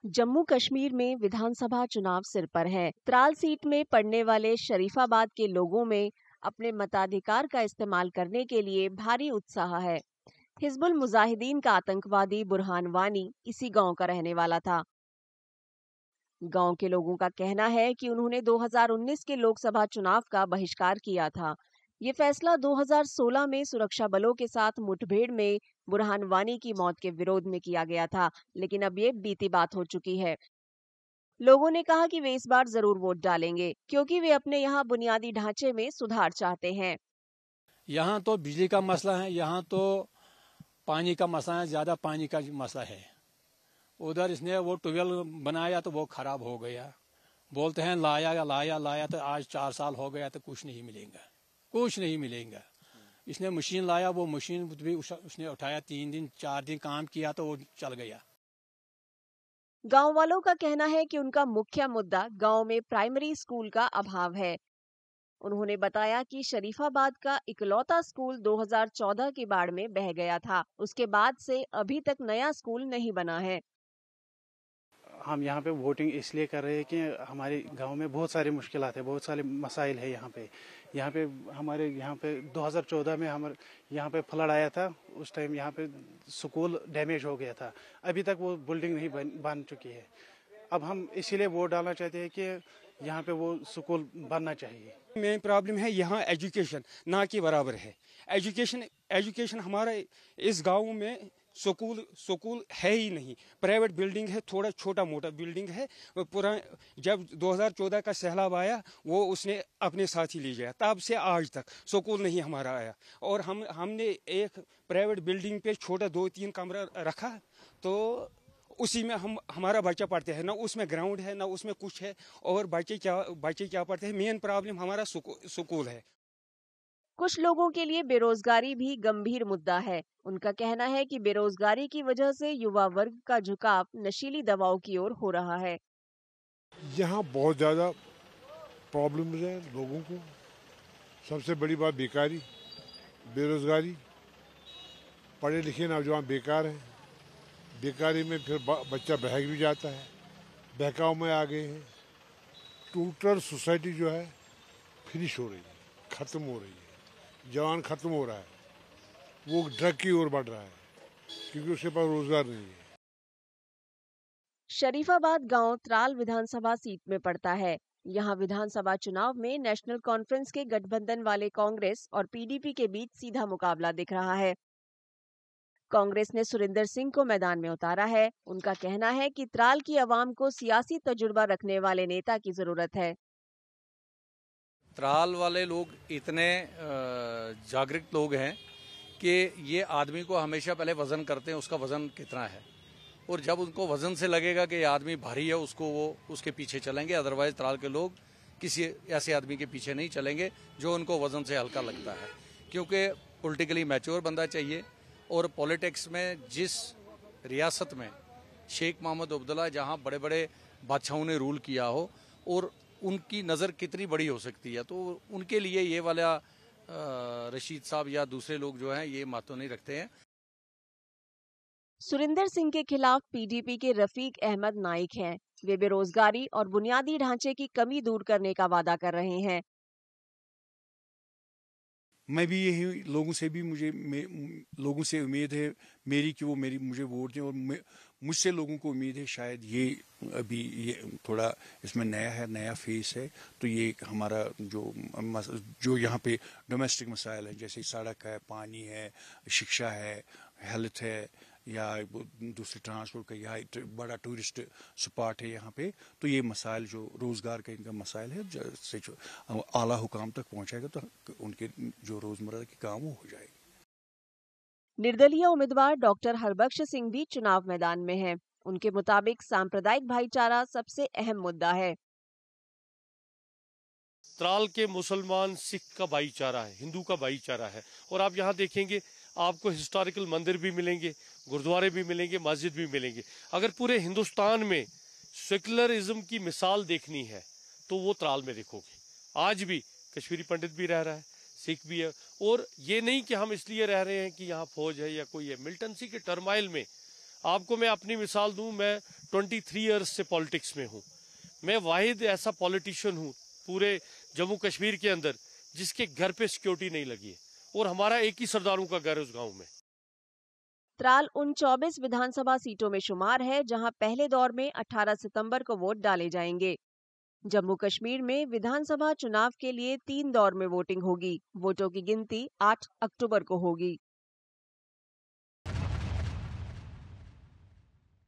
जम्मू कश्मीर में विधानसभा चुनाव सिर पर है। त्राल सीट में पड़ने वाले शरीफाबाद के लोगों में अपने मताधिकार का इस्तेमाल करने के लिए भारी उत्साह है। हिजबुल मुजाहिदीन का आतंकवादी बुरहान वानी इसी गांव का रहने वाला था। गांव के लोगों का कहना है कि उन्होंने 2019 के लोकसभा चुनाव का बहिष्कार किया था। ये फैसला 2016 में सुरक्षा बलों के साथ मुठभेड़ में बुरहान वानी की मौत के विरोध में किया गया था, लेकिन अब ये बीती बात हो चुकी है। लोगों ने कहा कि वे इस बार जरूर वोट डालेंगे क्योंकि वे अपने यहाँ बुनियादी ढांचे में सुधार चाहते हैं। यहाँ तो बिजली का मसला है, यहाँ तो पानी का मसला है, ज्यादा पानी का मसला है। उधर इसने वो ट्यूबवेल बनाया तो वो खराब हो गया। बोलते हैं लाया लाया लाया तो आज 4 साल हो गया तो कुछ नहीं मिलेगा, कुछ नहीं मिलेगा। इसने मशीन लाया, वो मशीन भी उसने उठाया, 3 दिन 4 दिन काम किया तो वो चल गया। गांव वालों का कहना है कि उनका मुख्य मुद्दा गांव में प्राइमरी स्कूल का अभाव है। उन्होंने बताया कि शरीफाबाद का इकलौता स्कूल 2014 की बाढ़ में बह गया था। उसके बाद से अभी तक नया स्कूल नहीं बना है। हम यहाँ पे वोटिंग इसलिए कर रहे हैं कि हमारे गांव में बहुत सारी मुश्किलात है, बहुत सारे मसाइल है। यहाँ पे हमारे यहाँ पे 2014 में हमारे यहाँ पे फ्लड आया था। उस टाइम यहाँ पे स्कूल डैमेज हो गया था, अभी तक वो बिल्डिंग नहीं बन चुकी है। अब हम इसीलिए वोट डालना चाहते हैं कि यहाँ पे वो स्कूल बनना चाहिए। मेन प्रॉब्लम है यहाँ एजुकेशन ना के बराबर है। एजुकेशन हमारा इस गांव में स्कूल है ही नहीं। प्राइवेट बिल्डिंग है, थोड़ा छोटा मोटा बिल्डिंग है। पूरा जब 2014 का सैलाब आया वो उसने अपने साथ ही ले गया, तब से आज तक स्कूल नहीं हमारा आया। और हमने एक प्राइवेट बिल्डिंग पे छोटा 2-3 कमरा रखा तो उसी में हमारा बच्चा पढ़ते हैं, ना उसमें ग्राउंड है ना उसमें कुछ है। और बच्चे क्या पढ़ते हैं। मेन प्रॉब्लम हमारा स्कूल है। कुछ लोगों के लिए बेरोजगारी भी गंभीर मुद्दा है। उनका कहना है कि बेरोजगारी की वजह से युवा वर्ग का झुकाव नशीली दवाओं की ओर हो रहा है। यहाँ बहुत ज़्यादा प्रॉब्लम्स हैं लोगों को। सबसे बड़ी बात बेकारी, बेरोजगारी। पढ़े लिखे नौजवान बेकार हैं। बेकारी में फिर बच्चा बहक भी जाता है, बहकाव में आ गए हैं। टोटल सोसाइटी जो है फिनिश हो रही है, ख़त्म हो रही है। जवान ख़त्म हो रहा है, वो ड्रग की ओर बढ़ रहा है क्योंकि उसके पास रोजगार नहीं है। शरीफाबाद गांव त्राल विधानसभा सीट में पड़ता है। यहाँ विधानसभा चुनाव में नेशनल कॉन्फ्रेंस के गठबंधन वाले कांग्रेस और पीडीपी के बीच सीधा मुकाबला दिख रहा है। कांग्रेस ने सुरिंदर सिंह को मैदान में उतारा है। उनका कहना है कि त्राल की आवाम को सियासी तजुर्बा रखने वाले नेता की जरूरत है। त्राल वाले लोग इतने जागरूक लोग हैं कि ये आदमी को हमेशा पहले वजन करते हैं, उसका वजन कितना है। और जब उनको वजन से लगेगा कि ये आदमी भारी है, उसको वो उसके पीछे चलेंगे। अदरवाइज त्राल के लोग किसी ऐसे आदमी के पीछे नहीं चलेंगे जो उनको वजन से हल्का लगता है। क्योंकि पॉलिटिकली मैच्योर बंदा चाहिए। और पॉलिटिक्स में जिस रियासत में शेख मोहम्मद अब्दुल्ला जहाँ बड़े बड़े बादशाहों ने रूल किया हो और उनकी नज़र कितनी बड़ी हो सकती है, तो उनके लिए ये वाला रशीद साहब या दूसरे लोग जो हैं ये महत्व नहीं रखते हैं। सुरिंदर सिंह के खिलाफ पीडीपी के रफीक अहमद नाइक हैं। वे बेरोजगारी और बुनियादी ढांचे की कमी दूर करने का वादा कर रहे हैं। मैं भी यही लोगों से उम्मीद है मेरी कि वो मुझे वोट दें। और मुझसे लोगों को उम्मीद है शायद ये अभी ये थोड़ा इसमें नया है, नया फेस है। तो ये हमारा जो यहाँ पे डोमेस्टिक मसाइल है, जैसे सड़क है, पानी है, शिक्षा है, हेल्थ है या दूसरे ट्रांसपोर्ट का, यहाँ बड़ा टूरिस्ट स्पॉट है यहाँ पे। तो ये मसाइल जो रोज़गार का इनका मसाइल है जैसे जो आला हुकाम तक पहुँचाएगा तो उनके जो रोज़मर्रा के काम वो हो जाएगी। निर्दलीय उम्मीदवार डॉक्टर हरबख्श सिंह भी चुनाव मैदान में हैं। उनके मुताबिक सांप्रदायिक भाईचारा सबसे अहम मुद्दा है। त्राल के मुसलमान सिख का भाईचारा है, हिंदू का भाईचारा है। और आप यहाँ देखेंगे आपको हिस्टोरिकल मंदिर भी मिलेंगे, गुरुद्वारे भी मिलेंगे, मस्जिद भी मिलेंगे। अगर पूरे हिंदुस्तान में सेकुलरिज्म की मिसाल देखनी है तो वो त्राल में देखोगे। आज भी कश्मीरी पंडित भी रह रहा है, सिख भी है। और ये नहीं कि हम इसलिए रह रहे हैं कि यहाँ फौज है या कोई है। मिल्टन सी के टर्माइल में आपको मैं अपनी मिसाल दूं, मैं 23 ईयर्स से पॉलिटिक्स में हूँ। मैं वाहिद ऐसा पॉलिटिशियन हूँ पूरे जम्मू कश्मीर के अंदर जिसके घर पे सिक्योरिटी नहीं लगी है, और हमारा एक ही सरदारों का घर है उस गांव में। त्राल उन 24 विधानसभा सीटों में शुमार है जहां पहले दौर में 18 सितंबर को वोट डाले जाएंगे। जम्मू कश्मीर में विधानसभा चुनाव के लिए 3 दौर में वोटिंग होगी। वोटों की गिनती 8 अक्टूबर को होगी।